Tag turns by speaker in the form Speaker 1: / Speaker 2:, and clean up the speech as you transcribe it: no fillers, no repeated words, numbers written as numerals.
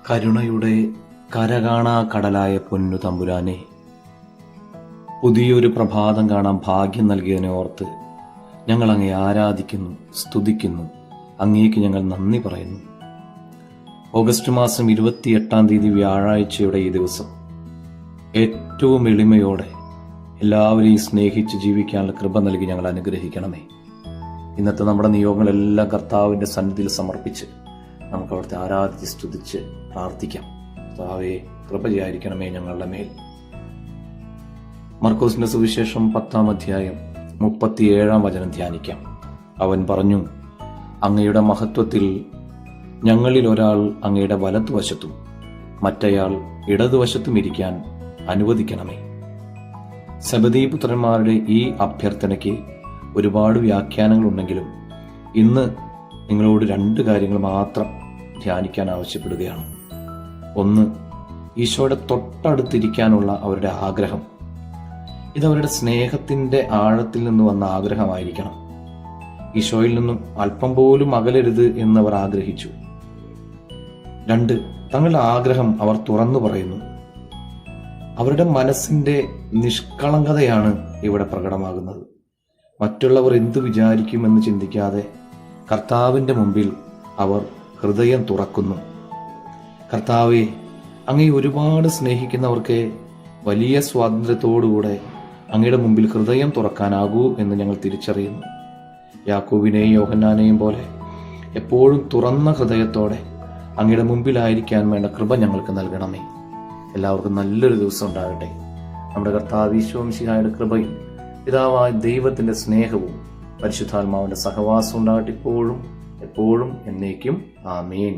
Speaker 1: കരുണയുടെ കരകാണാ കടലായ പൊന്നു തമ്പുരാനെ, പുതിയൊരു പ്രഭാതം കാണാൻ ഭാഗ്യം നൽകിയതിനെ ഓർത്ത് ഞങ്ങൾ അങ്ങേ ആരാധിക്കുന്നു, സ്തുതിക്കുന്നു. അങ്ങേക്ക് ഞങ്ങൾ നന്ദി പറയുന്നു. ഓഗസ്റ്റ് മാസം 28 വ്യാഴാഴ്ചയുടെ ഈ ദിവസം ഏറ്റവും എളിമയോടെ എല്ലാവരെയും സ്നേഹിച്ച് ജീവിക്കാനുള്ള കൃപ നൽകി ഞങ്ങൾ അനുഗ്രഹിക്കണമേ. ഇന്നത്തെ നമ്മുടെ നിയോഗങ്ങളെല്ലാം കർത്താവിൻ്റെ സന്നിധിയിൽ സമർപ്പിച്ച് നമുക്ക് അവിടുത്തെ ആരാധിച്ച് സ്തുതിച്ച് പ്രാർത്ഥിക്കാം. കർത്താവേ, കൃപ ചെയ്യാതിരിക്കണമേ ഞങ്ങളുടെ മേൽ. മർക്കോസിന്റെ സുവിശേഷം 10-ാം അധ്യായം 37-ാം വചനം ധ്യാനിക്കാം. അവൻ പറഞ്ഞു, അങ്ങയുടെ മഹത്വത്തിൽ ഞങ്ങളിൽ ഒരാൾ അങ്ങയുടെ വലതുവശത്തും മറ്റയാൾ ഇടതുവശത്തും ഇരിക്കാൻ അനുവദിക്കണമേ. സെബദീപുത്രന്മാരുടെ ഈ അഭ്യർത്ഥനയ്ക്ക് ഒരുപാട് വ്യാഖ്യാനങ്ങളുണ്ടെങ്കിലും ഇന്ന് നിങ്ങളോട് 2 കാര്യങ്ങൾ മാത്രം ധ്യാനിക്കാൻ ആവശ്യപ്പെടുകയാണ്. ഒന്ന്, ഈശോയുടെ തൊട്ടടുത്തിരിക്കാനുള്ള അവരുടെ ആഗ്രഹം. ഇതവരുടെ സ്നേഹത്തിന്റെ ആഴത്തിൽ നിന്ന് വന്ന ആഗ്രഹമായിരിക്കണം. ഈശോയിൽ നിന്നും അല്പം പോലും അകലരുത് എന്നവർ ആഗ്രഹിച്ചു. 2, തങ്ങളുടെ ആഗ്രഹം അവർ തുറന്നു പറയുന്നു. അവരുടെ മനസ്സിന്റെ നിഷ്കളങ്കതയാണ് ഇവിടെ പ്രകടമാകുന്നത്. മറ്റുള്ളവർ എന്തു വിചാരിക്കുമെന്ന് ചിന്തിക്കാതെ കർത്താവിന്റെ മുമ്പിൽ അവർ ഹൃദയം തുറക്കുന്നു. കർത്താവെ, അങ്ങേ ഒരുപാട് സ്നേഹിക്കുന്നവർക്ക് വലിയ സ്വാതന്ത്ര്യത്തോടുകൂടെ അങ്ങയുടെ മുമ്പിൽ ഹൃദയം തുറക്കാനാകൂ എന്ന് ഞങ്ങൾ തിരിച്ചറിയുന്നു. യാക്കോബിനെയും യോഹന്നാനെയും പോലെ എപ്പോഴും തുറന്ന ഹൃദയത്തോടെ അങ്ങയുടെ മുമ്പിലായിരിക്കാൻ വേണ്ട കൃപ ഞങ്ങൾക്ക് നൽകണമേ. എല്ലാവർക്കും നല്ലൊരു ദിവസം ഉണ്ടാകട്ടെ. നമ്മുടെ കർത്താവ് ഈശോ മിശിഹായുടെ കൃപയും പിതാവായ ദൈവത്തിന്റെ സ്നേഹവും പരിശുദ്ധാത്മാവിന്റെ സഹവാസം ഉണ്ടാകട്ടെ, ഇപ്പോഴും എപ്പോഴും എന്നേക്കും. ആമേൻ.